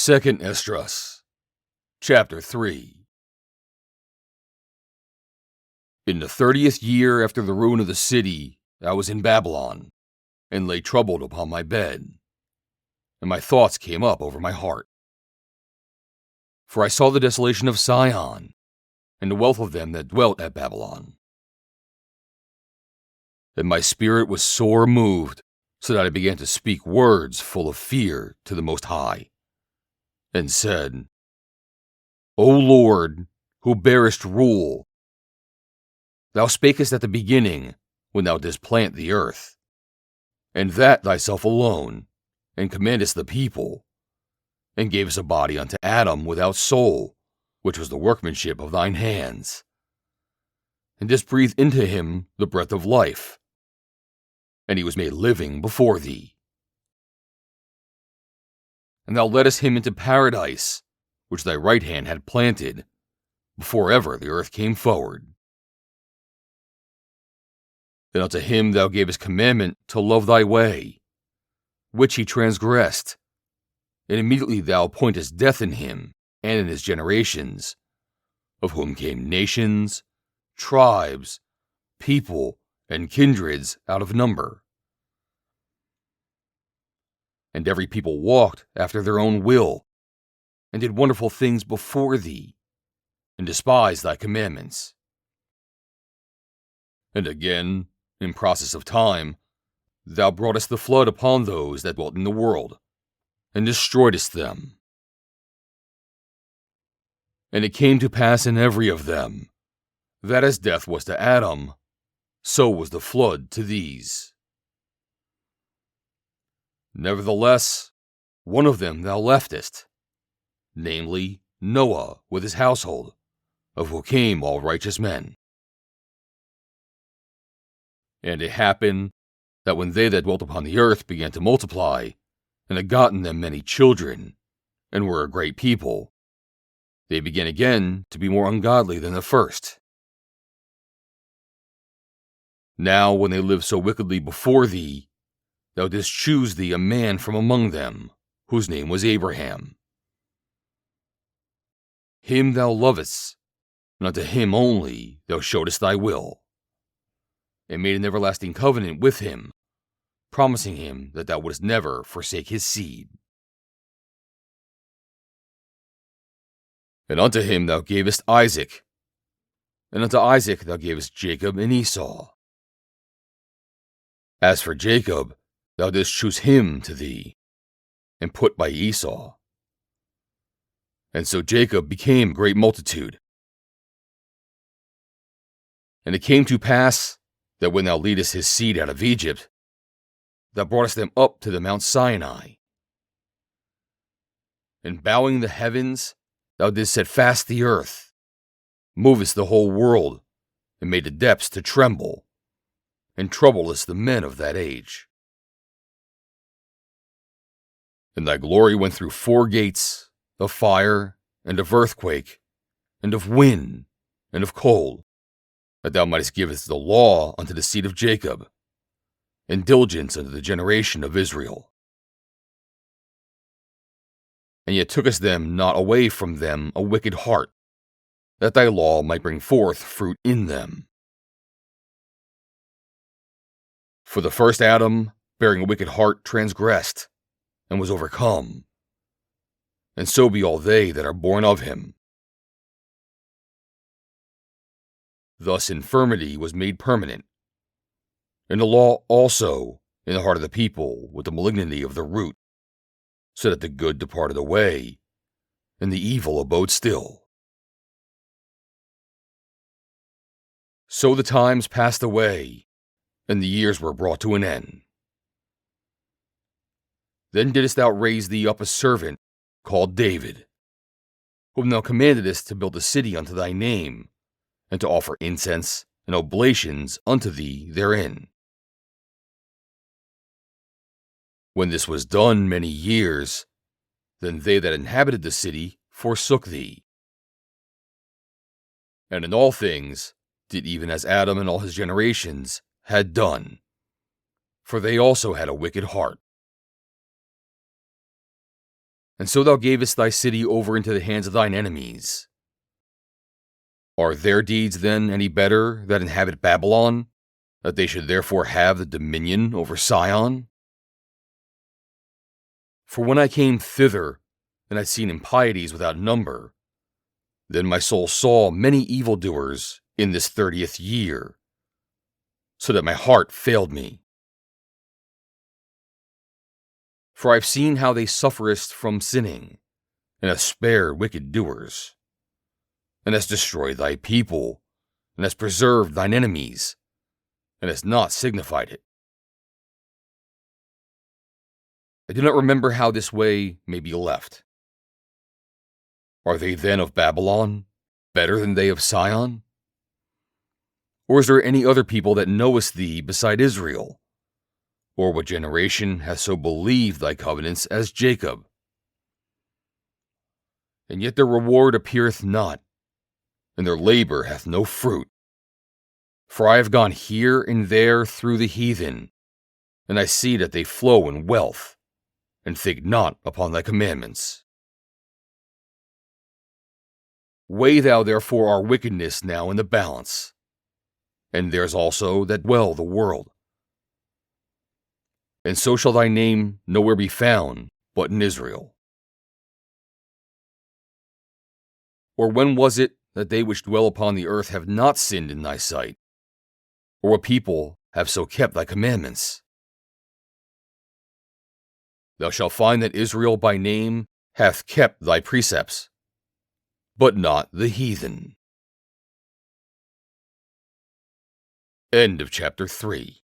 2nd Esdras, Chapter 3. In the 30th year after the ruin of the city, I was in Babylon, and lay troubled upon my bed, and my thoughts came up over my heart. For I saw the desolation of Sion, and the wealth of them that dwelt at Babylon. And my spirit was sore moved, so that I began to speak words full of fear to the Most High, and said, O Lord, who bearest rule, thou spakest at the beginning, when thou didst plant the earth, and that thyself alone, and commandedst the people, and gavest a body unto Adam without soul, which was the workmanship of thine hands, and didst breathe into him the breath of life, and he was made living before thee. And thou leddest him into paradise, which thy right hand had planted, before ever the earth came forward. And unto him thou gavest commandment to love thy way, which he transgressed, and immediately thou appointest death in him and in his generations, of whom came nations, tribes, people, and kindreds out of number. And every people walked after their own will, and did wonderful things before thee, and despised thy commandments. And again, in process of time, thou broughtest the flood upon those that dwelt in the world, and destroyedst them. And it came to pass in every of them, that as death was to Adam, so was the flood to these. Nevertheless, one of them thou leftest, namely Noah with his household, of whom came all righteous men. And it happened that when they that dwelt upon the earth began to multiply, and had gotten them many children, and were a great people, they began again to be more ungodly than the first. Now when they lived so wickedly before thee, thou didst choose thee a man from among them, whose name was Abraham. Him thou lovest, and unto him only thou showedst thy will, and made an everlasting covenant with him, promising him that thou wouldst never forsake his seed. And unto him thou gavest Isaac, and unto Isaac thou gavest Jacob and Esau. As for Jacob, thou didst choose him to thee, and put by Esau. And so Jacob became a great multitude. And it came to pass that when thou leadest his seed out of Egypt, thou broughtest them up to the Mount Sinai. And bowing the heavens, thou didst set fast the earth, movest the whole world, and made the depths to tremble, and troubledst the men of that age. And thy glory went through 4 gates, of fire, and of earthquake, and of wind, and of cold, that thou mightest give the law unto the seed of Jacob, and diligence unto the generation of Israel. And yet tookest them not away from them a wicked heart, that thy law might bring forth fruit in them. For the first Adam, bearing a wicked heart, transgressed, and was overcome, and so be all they that are born of him. Thus infirmity was made permanent, and the law also in the heart of the people with the malignity of the root, so that the good departed away, and the evil abode still. So the times passed away, and the years were brought to an end. Then didst thou raise thee up a servant called David, whom thou commandedst to build a city unto thy name, and to offer incense and oblations unto thee therein. When this was done many years, then they that inhabited the city forsook thee, and in all things did even as Adam and all his generations had done, for they also had a wicked heart. and so thou gavest thy city over into the hands of thine enemies. Are their deeds then any better that inhabit Babylon, that they should therefore have the dominion over Sion? For when I came thither, and had seen impieties without number, then my soul saw many evildoers in this 30th year, so that my heart failed me. For I have seen how they sufferest from sinning, and hast spared wicked doers, and hast destroyed thy people, and hast preserved thine enemies, and hast not signified it. I do not remember how this way may be left. Are they then of Babylon better than they of Sion? Or is there any other people that knoweth thee beside Israel? Or what generation hath so believed thy covenants as Jacob? And yet their reward appeareth not, and their labor hath no fruit. For I have gone here and there through the heathen, and I see that they flow in wealth, and think not upon thy commandments. Weigh thou therefore our wickedness now in the balance, and theirs also that dwell the world. And so shall thy name nowhere be found but in Israel. Or when was it that they which dwell upon the earth have not sinned in thy sight? Or what people have so kept thy commandments? Thou shalt find that Israel by name hath kept thy precepts, but not the heathen. End of chapter 3.